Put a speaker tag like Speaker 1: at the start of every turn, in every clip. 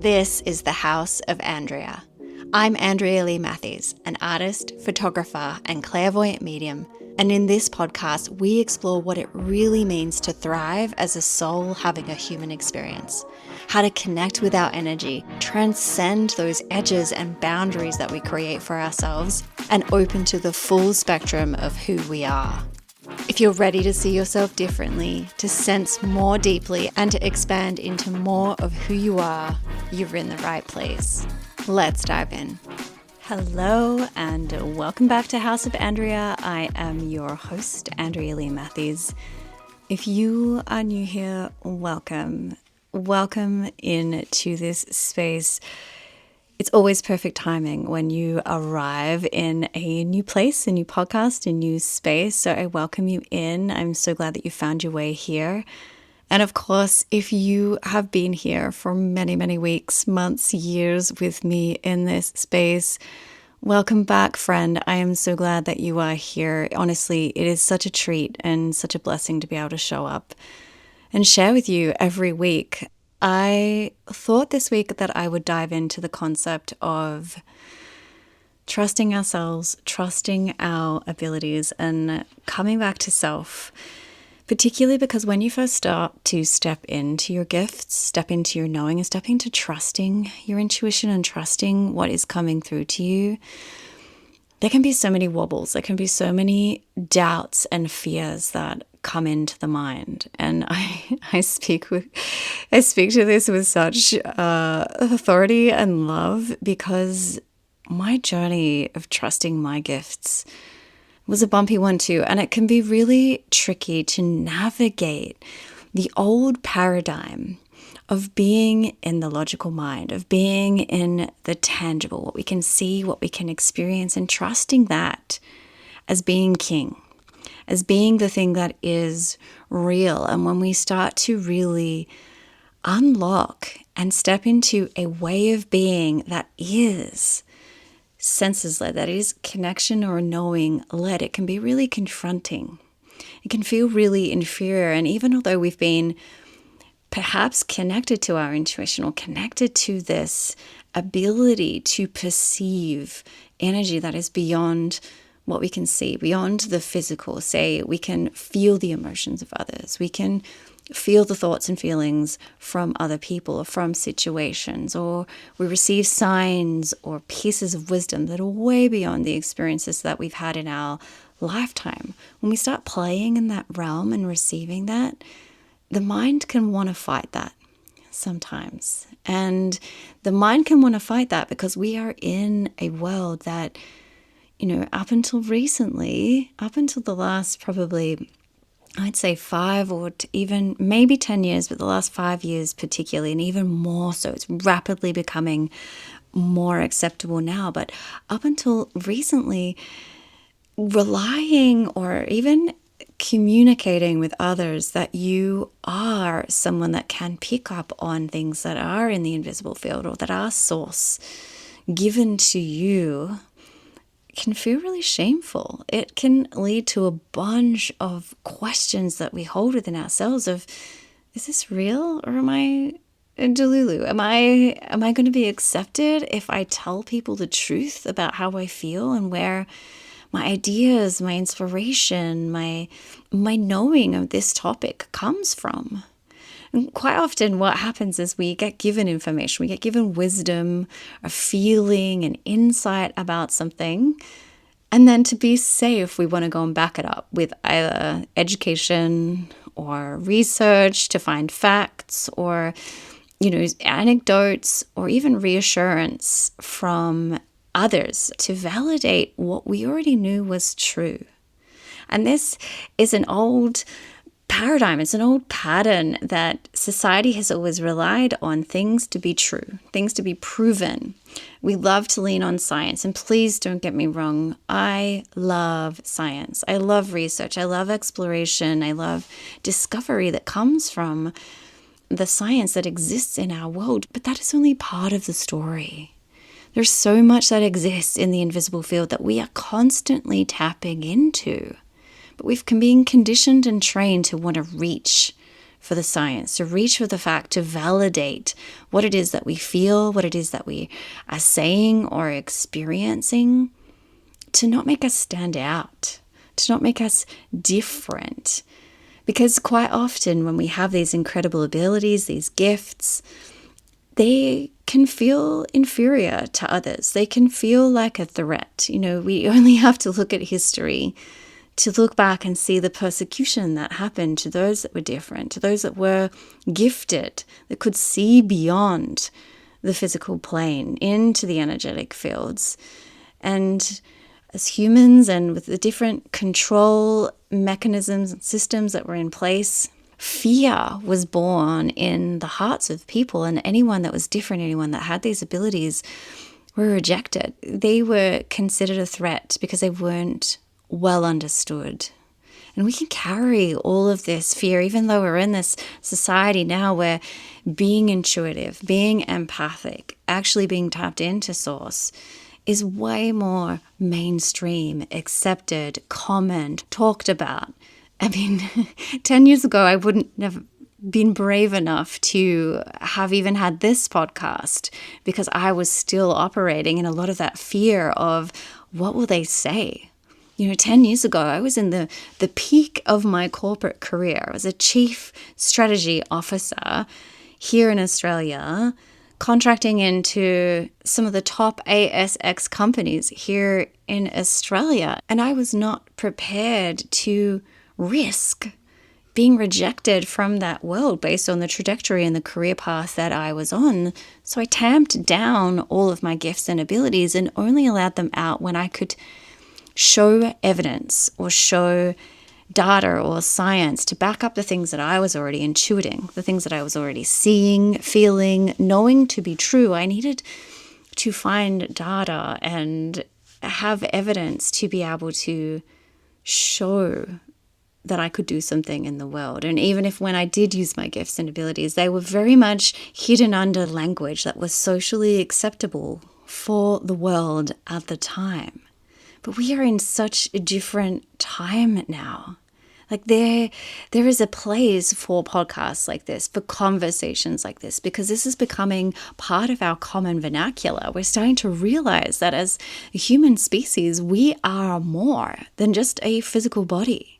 Speaker 1: This is the House of Andrea. I'm Andrea Lee Matthews, an artist, photographer, and clairvoyant medium. And in this podcast, we explore what it really means to thrive as a soul having a human experience. How to connect with our energy, transcend those edges and boundaries that we create for ourselves, and open to the full spectrum of who we are. If you're ready to see yourself differently, to sense more deeply, and to expand into more of who you are, you're in the right place. Let's dive in. Hello and welcome back to House of Andrea. I am your host, Andrea Lee Matthews. If you are new here, welcome. Welcome into this space. It's always perfect timing when you arrive in a new place, a new podcast, a new space. So I welcome you in. I'm so glad that you found your way here. And of course, if you have been here for many, many weeks, months, years with me in this space, welcome back, friend. I am so glad that you are here. Honestly, it is such a treat and such a blessing to be able to show up and share with you every week. I thought this week that I would dive into the concept of trusting ourselves, trusting our abilities, and coming back to self, particularly because when you first start to step into your gifts, step into your knowing, and step into trusting your intuition and trusting what is coming through to you, there can be so many wobbles, there can be so many doubts and fears that come into the mind. And I speak to this with such authority and love, because my journey of trusting my gifts was a bumpy one too. And it can be really tricky to navigate the old paradigm of being in the logical mind, of being in the tangible, what we can see, what we can experience, and trusting that as being king, as being the thing that is real. And when we start to really unlock and step into a way of being that is senses-led, that is connection or knowing-led, it can be really confronting. It can feel really inferior. And even although we've been perhaps connected to our intuition or connected to this ability to perceive energy that is beyond what we can see, beyond the physical. Say we can feel the emotions of others. We can feel the thoughts and feelings from other people or from situations, or we receive signs or pieces of wisdom that are way beyond the experiences that we've had in our lifetime. When we start playing in that realm and receiving that, the mind can want to fight that sometimes. And the mind can want to fight that because we are in a world that, up until recently, up until the last probably, I'd say 5 or even maybe 10 years, but the last 5 years particularly, and even more so, it's rapidly becoming more acceptable now. But up until recently, relying or even communicating with others that you are someone that can pick up on things that are in the invisible field or that are source given to you can feel really shameful. It can lead to a bunch of questions that we hold within ourselves of, is this real or am I a delulu? Am I going to be accepted if I tell people the truth about how I feel and where my ideas, my inspiration, my knowing of this topic comes from? And quite often what happens is we get given information, we get given wisdom, a feeling, an insight about something. And then to be safe, we want to go and back it up with either education or research to find facts or, anecdotes or even reassurance from others to validate what we already knew was true. And this is an old paradigm. It's an old pattern that society has always relied on things to be true, things to be proven. We love to lean on science. And please don't get me wrong. I love science. I love research. I love exploration. I love discovery that comes from the science that exists in our world. But that is only part of the story. There's so much that exists in the invisible field that we are constantly tapping into. But we've been conditioned and trained to want to reach for the science, to reach for the fact, to validate what it is that we feel, what it is that we are saying or experiencing, to not make us stand out, to not make us different. Because quite often when we have these incredible abilities, these gifts, they can feel inferior to others. They can feel like a threat. We only have to look at history to look back and see the persecution that happened to those that were different, to those that were gifted, that could see beyond the physical plane into the energetic fields. And as humans, and with the different control mechanisms and systems that were in place, fear was born in the hearts of people, and anyone that was different, anyone that had these abilities, were rejected. They were considered a threat because they weren't well understood. And we can carry all of this fear, even though we're in this society now where being intuitive, being empathic, actually being tapped into source is way more mainstream, accepted, common, talked about. 10 years ago, I wouldn't have been brave enough to have even had this podcast because I was still operating in a lot of that fear of what will they say? 10 years ago, I was in the peak of my corporate career. I was a chief strategy officer here in Australia, contracting into some of the top ASX companies here in Australia. And I was not prepared to risk being rejected from that world based on the trajectory and the career path that I was on. So I tamped down all of my gifts and abilities and only allowed them out when I could show evidence or show data or science to back up the things that I was already intuiting, the things that I was already seeing, feeling, knowing to be true. I needed to find data and have evidence to be able to show that I could do something in the world. And even if when I did use my gifts and abilities, they were very much hidden under language that was socially acceptable for the world at the time. But we are in such a different time now. Like there is a place for podcasts like this, for conversations like this, because this is becoming part of our common vernacular. We're starting to realize that as a human species, we are more than just a physical body.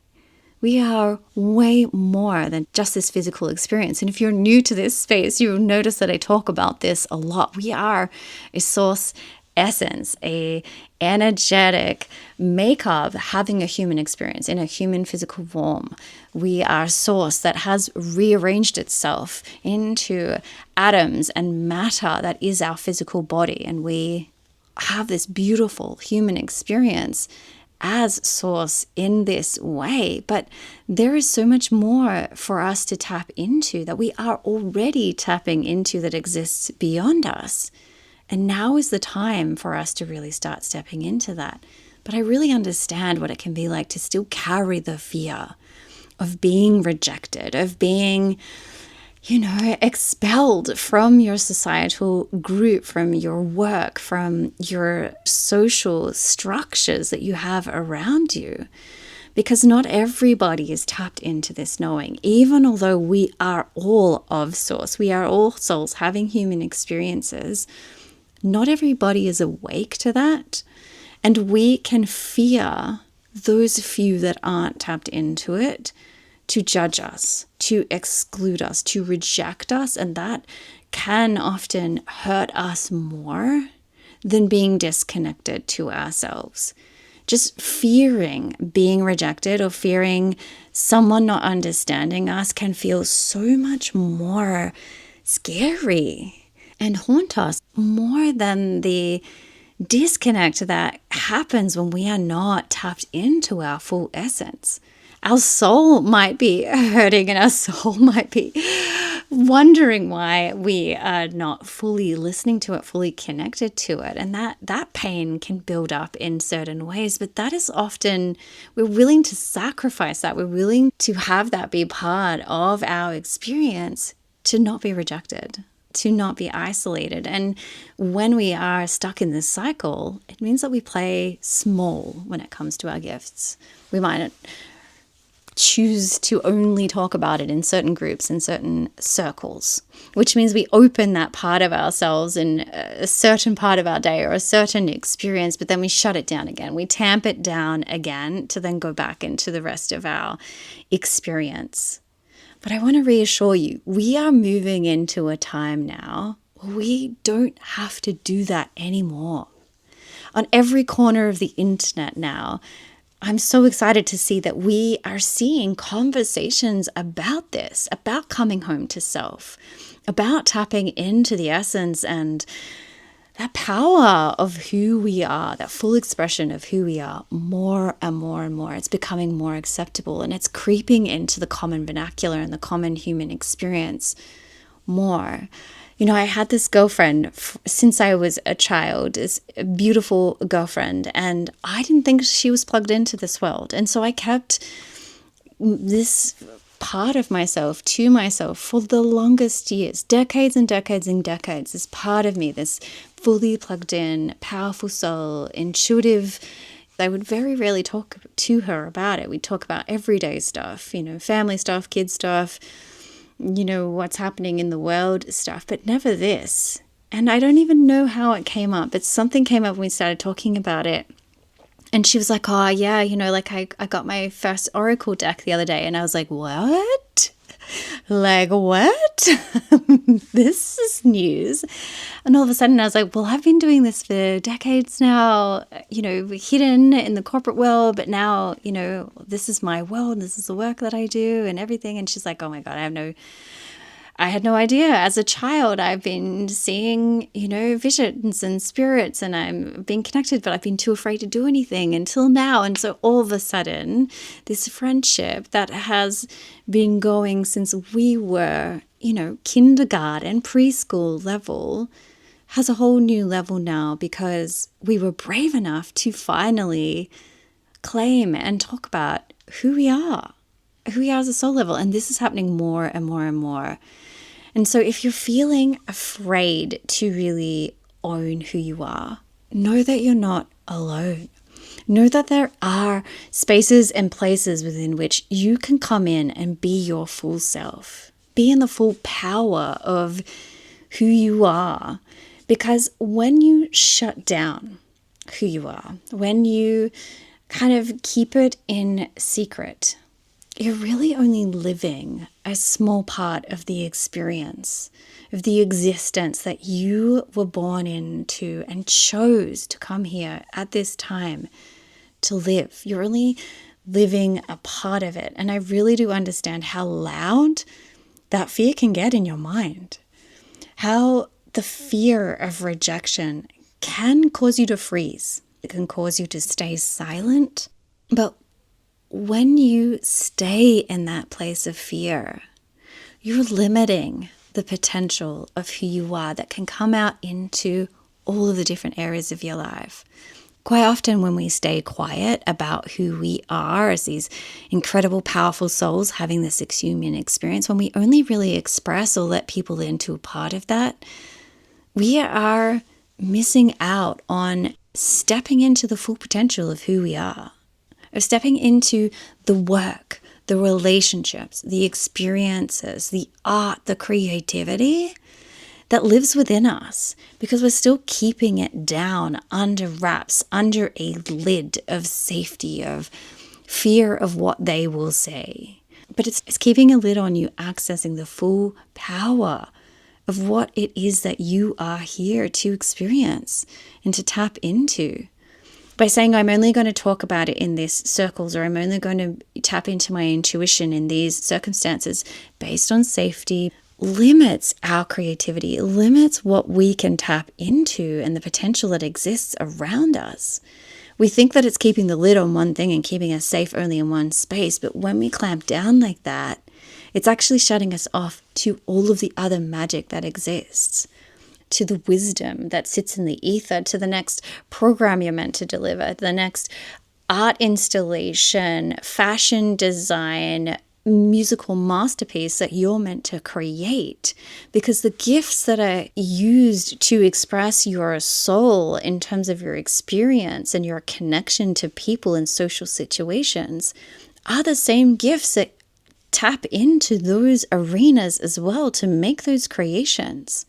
Speaker 1: We are way more than just this physical experience. And if you're new to this space, you'll notice that I talk about this a lot. We are a source essence, a energetic makeup having a human experience in a human physical form. We are source that has rearranged itself into atoms and matter that is our physical body. And we have this beautiful human experience as source in this way. But there is so much more for us to tap into that we are already tapping into that exists beyond us. And now is the time for us to really start stepping into that. But I really understand what it can be like to still carry the fear of being rejected, of being, expelled from your societal group, from your work, from your social structures that you have around you. Because not everybody is tapped into this knowing, even although we are all of source, we are all souls having human experiences. Not everybody is awake to that, and we can fear those few that aren't tapped into it to judge us, to exclude us, to reject us, and that can often hurt us more than being disconnected to ourselves. Just fearing being rejected or fearing someone not understanding us can feel so much more scary and haunt us more than the disconnect that happens when we are not tapped into our full essence. Our soul might be hurting and our soul might be wondering why we are not fully listening to it, fully connected to it. And that pain can build up in certain ways, but that is often, we're willing to sacrifice that. We're willing to have that be part of our experience to not be rejected, to not be isolated. And when we are stuck in this cycle, it means that we play small when it comes to our gifts. We might choose to only talk about it in certain groups, in certain circles, which means we open that part of ourselves in a certain part of our day or a certain experience, but then we shut it down again. We tamp it down again to then go back into the rest of our experience. But I want to reassure you, we are moving into a time now where we don't have to do that anymore. On every corner of the internet now, I'm so excited to see that we are seeing conversations about this, about coming home to self, about tapping into the essence and that power of who we are, that full expression of who we are, more and more and more. It's becoming more acceptable, and it's creeping into the common vernacular and the common human experience more. You know, I had this girlfriend since I was a child, this beautiful girlfriend, and I didn't think she was plugged into this world. And so I kept this part of myself to myself for the longest years, decades and decades and decades. This part of me, this fully plugged in, powerful soul, intuitive. I would very rarely talk to her about it. We'd talk about everyday stuff, you know, family stuff, kid stuff, you know, what's happening in the world stuff, but never this. And I don't even know how it came up, but something came up when we started talking about it. And she was like, oh, yeah, you know, like I got my first Oracle deck the other day. And I was like, what? Like, what? This is news. And all of a sudden I was like, well, I've been doing this for decades now, you know, hidden in the corporate world. But now, you know, this is my world. This is the work that I do and everything. And she's like, oh my God, I had no idea. As a child, I've been seeing, you know, visions and spirits, and I'm being connected, but I've been too afraid to do anything until now. And so all of a sudden, this friendship that has been going since we were, you know, kindergarten, preschool level, has a whole new level now because we were brave enough to finally claim and talk about who we are as a soul level. And this is happening more and more and more. And so if you're feeling afraid to really own who you are, know that you're not alone. Know that there are spaces and places within which you can come in and be your full self. Be in the full power of who you are. Because when you shut down who you are, when you kind of keep it in secret, you're really only living a small part of the experience, of the existence that you were born into and chose to come here at this time to live. You're only living a part of it. And I really do understand how loud that fear can get in your mind. How the fear of rejection can cause you to freeze. It can cause you to stay silent. But when you stay in that place of fear, you're limiting the potential of who you are that can come out into all of the different areas of your life. Quite often when we stay quiet about who we are as these incredible, powerful souls having this human experience, when we only really express or let people into a part of that, we are missing out on stepping into the full potential of who we are. Of stepping into the work, the relationships, the experiences, the art, the creativity that lives within us, because we're still keeping it down under wraps, under a lid of safety, of fear of what they will say. But it's keeping a lid on you accessing the full power of what it is that you are here to experience and to tap into. By saying, I'm only going to talk about it in these circles, or I'm only going to tap into my intuition in these circumstances based on safety, limits our creativity, limits what we can tap into and the potential that exists around us. We think that it's keeping the lid on one thing and keeping us safe only in one space, but when we clamp down like that, it's actually shutting us off to all of the other magic that exists, to the wisdom that sits in the ether, to the next program you're meant to deliver, the next art installation, fashion design, musical masterpiece that you're meant to create. Because the gifts that are used to express your soul in terms of your experience and your connection to people in social situations are the same gifts that tap into those arenas as well to make those creations.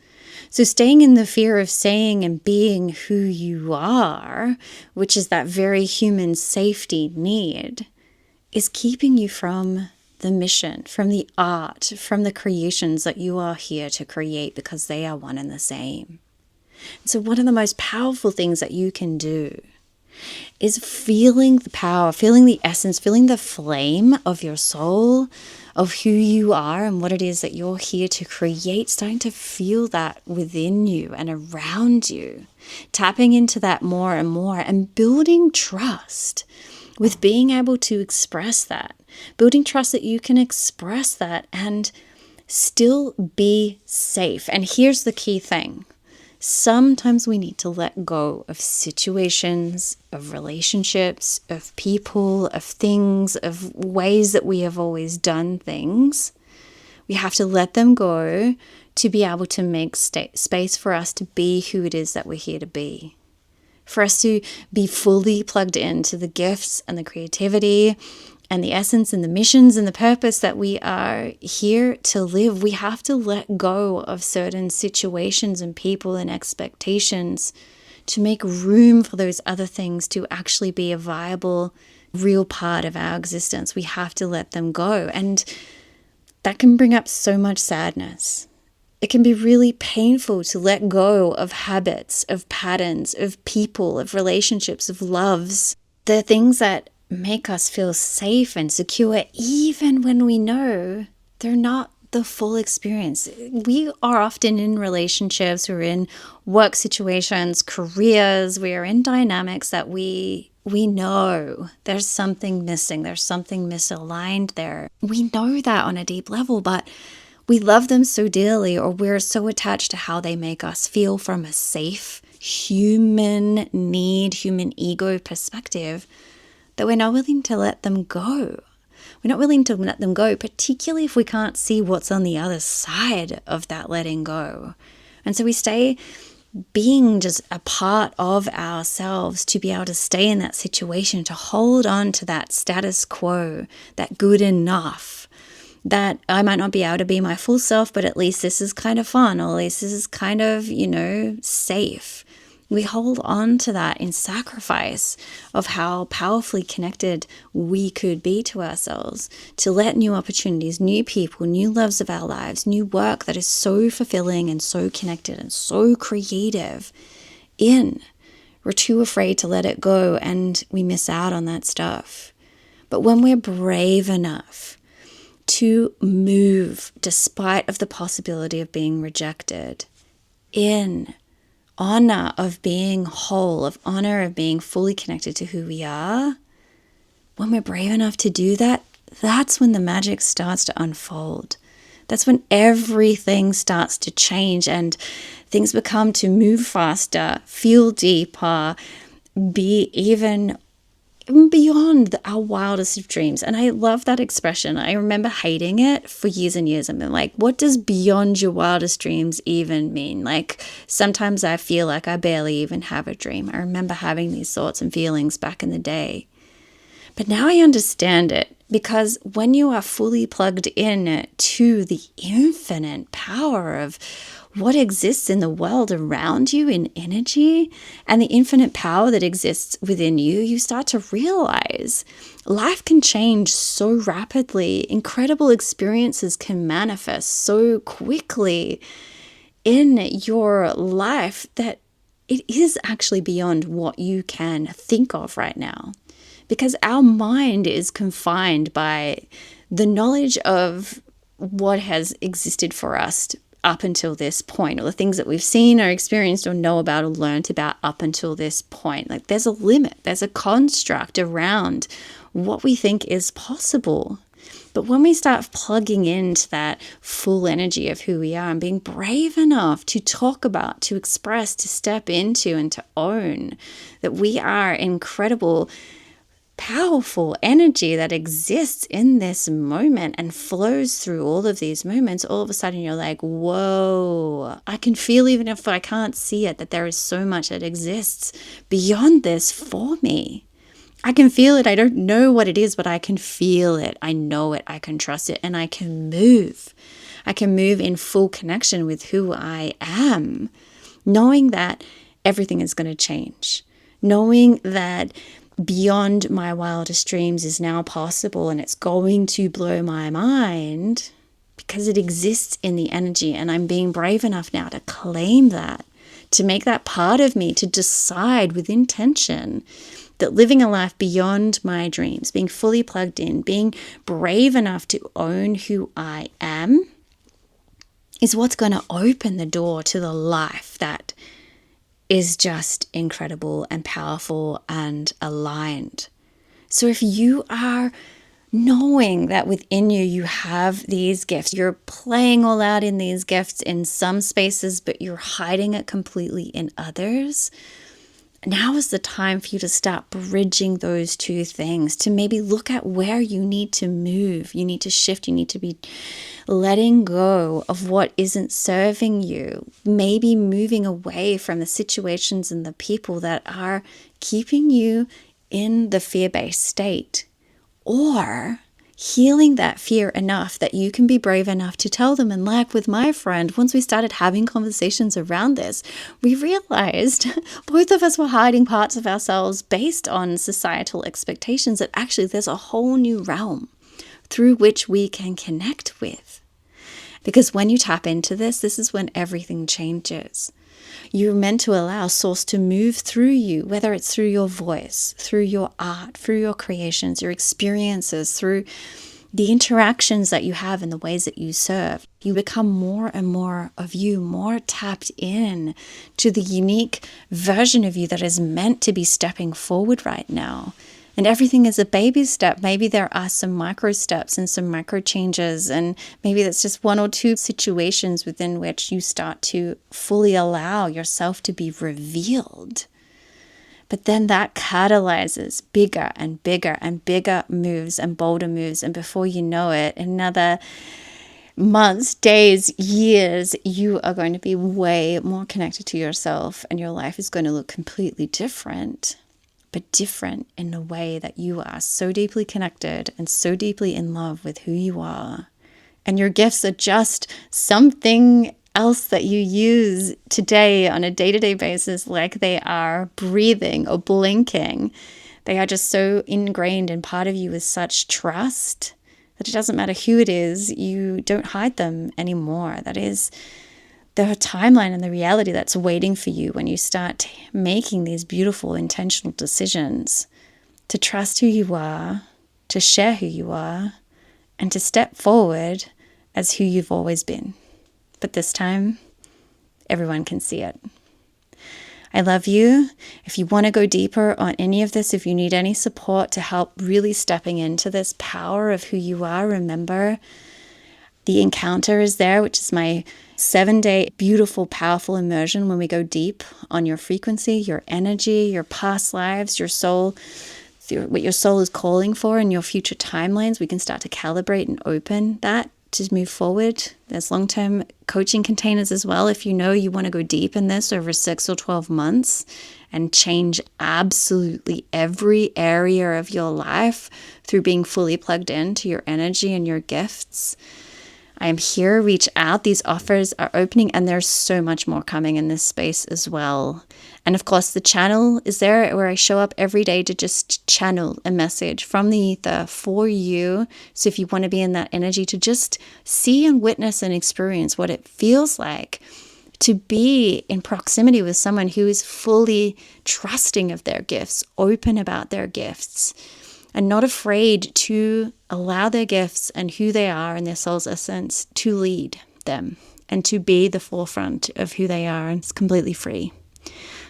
Speaker 1: So staying in the fear of saying and being who you are, which is that very human safety need, is keeping you from the mission, from the art, from the creations that you are here to create, because they are one and the same. So one of the most powerful things that you can do is feeling the power, feeling the essence, feeling the flame of your soul, of who you are and what it is that you're here to create, starting to feel that within you and around you, tapping into that more and more, and building trust with being able to express that, building trust that you can express that and still be safe. And here's the key thing. Sometimes we need to let go of situations, of relationships, of people, of things, of ways that we have always done things. We have to let them go to be able to make space for us to be who it is that we're here to be. For us to be fully plugged into the gifts and the creativity and the essence and the missions and the purpose that we are here to live, we have to let go of certain situations and people and expectations to make room for those other things to actually be a viable, real part of our existence. We have to let them go. And that can bring up so much sadness. It can be really painful to let go of habits, of patterns, of people, of relationships, of loves. The things that make us feel safe and secure, even when we know they're not the full experience. We are often in relationships, we're in work situations, careers, we are in dynamics that we know there's something missing, there's something misaligned there. We know that on a deep level, but we love them so dearly, or we're so attached to how they make us feel from a safe human need, human ego perspective, that we're not willing to let them go. We're not willing to let them go, particularly if we can't see what's on the other side of that letting go. And so we stay being just a part of ourselves to be able to stay in that situation, to hold on to that status quo, that good enough, that I might not be able to be my full self, but at least this is kind of fun, or at least this is kind of, safe. We hold on to that in sacrifice of how powerfully connected we could be to ourselves, to let new opportunities, new people, new loves of our lives, new work that is so fulfilling and so connected and so creative in. We're too afraid to let it go, and we miss out on that stuff. But when we're brave enough to move despite of the possibility of being rejected, in honor of being whole, of honor of being fully connected to who we are, when we're brave enough to do that, that's when the magic starts to unfold. That's when everything starts to change and things become to move faster, feel deeper, be even beyond our wildest of dreams. And I love that expression. I remember hating it for years and years. I'm like, what does beyond your wildest dreams even mean? Like, sometimes I feel like I barely even have a dream. I remember having these thoughts and feelings back in the day. But now I understand it, because when you are fully plugged in to the infinite power of what exists in the world around you in energy and the infinite power that exists within you, you start to realize life can change so rapidly. Incredible experiences can manifest so quickly in your life that it is actually beyond what you can think of right now. Because our mind is confined by the knowledge of what has existed for us up until this point, or the things that we've seen or experienced or know about or learned about up until this point. Like, there's a limit, there's a construct around what we think is possible. But when we start plugging into that full energy of who we are and being brave enough to talk about, to express, to step into, and to own that we are incredible, powerful energy that exists in this moment and flows through all of these moments, all of a sudden you're like, whoa, I can feel, even if I can't see it, that there is so much that exists beyond this for me. I can feel it. I don't know what it is, but I can feel it. I know it. I can trust it. And I can move. I can move in full connection with who I am, knowing that everything is going to change, knowing that beyond my wildest dreams is now possible, and it's going to blow my mind because it exists in the energy. And I'm being brave enough now to claim that, to make that part of me, to decide with intention that living a life beyond my dreams, being fully plugged in, being brave enough to own who I am, is what's going to open the door to the life that is just incredible and powerful and aligned. So if you are knowing that within you, you have these gifts, you're playing all out in these gifts in some spaces, but you're hiding it completely in others, now is the time for you to start bridging those two things, to maybe look at where you need to move, you need to shift, you need to be letting go of what isn't serving you, maybe moving away from the situations and the people that are keeping you in the fear-based state, or healing that fear enough that you can be brave enough to tell them. And like with my friend, once we started having conversations around this, we realized both of us were hiding parts of ourselves based on societal expectations, that actually there's a whole new realm through which we can connect with. Because when you tap into this is when everything changes. You're meant to allow source to move through you, whether it's through your voice, through your art, through your creations, your experiences, through the interactions that you have and the ways that you serve. You become more and more of you, more tapped in to the unique version of you that is meant to be stepping forward right now. And everything is a baby step. Maybe there are some micro steps and some micro changes, and maybe that's just one or two situations within which you start to fully allow yourself to be revealed. But then that catalyzes bigger and bigger and bigger moves and bolder moves. And before you know it, another months, days, years, you are going to be way more connected to yourself, and your life is going to look completely different. But different in a way that you are so deeply connected and so deeply in love with who you are. And your gifts are just something else that you use today on a day-to-day basis, like they are breathing or blinking. They are just so ingrained and part of you with such trust that it doesn't matter who it is, you don't hide them anymore. That is the timeline and the reality that's waiting for you when you start making these beautiful, intentional decisions to trust who you are, to share who you are, and to step forward as who you've always been. But this time, everyone can see it. I love you. If you want to go deeper on any of this, if you need any support to help really stepping into this power of who you are, remember, the encounter is there, which is my 7-day beautiful, powerful immersion when we go deep on your frequency, your energy, your past lives, your soul, what your soul is calling for in your future timelines. We can start to calibrate and open that to move forward. There's long-term coaching containers as well. If you know you want to go deep in this over 6 or 12 months and change absolutely every area of your life through being fully plugged into your energy and your gifts, I am here. Reach out. These offers are opening, and there's so much more coming in this space as well. And of course, the channel is there where I show up every day to just channel a message from the ether for you. So if you want to be in that energy, to just see and witness and experience what it feels like to be in proximity with someone who is fully trusting of their gifts, open about their gifts, and not afraid to allow their gifts and who they are and their soul's essence to lead them and to be the forefront of who they are. And it's completely free.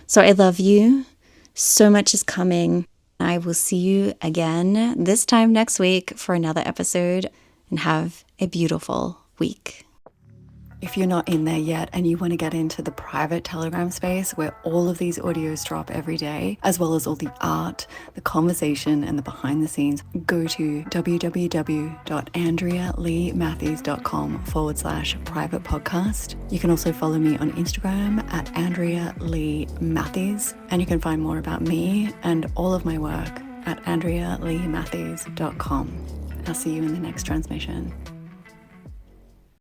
Speaker 1: So I love you. So much is coming. I will see you again this time next week for another episode, and have a beautiful week. If you're not in there yet and you want to get into the private Telegram space where all of these audios drop every day, as well as all the art, the conversation, and the behind the scenes, go to www.andrealeematthews.com/private podcast. You can also follow me on Instagram at Andrea Lee Matthews, and you can find more about me and all of my work at andrealeematthews.com. I'll see you in the next transmission.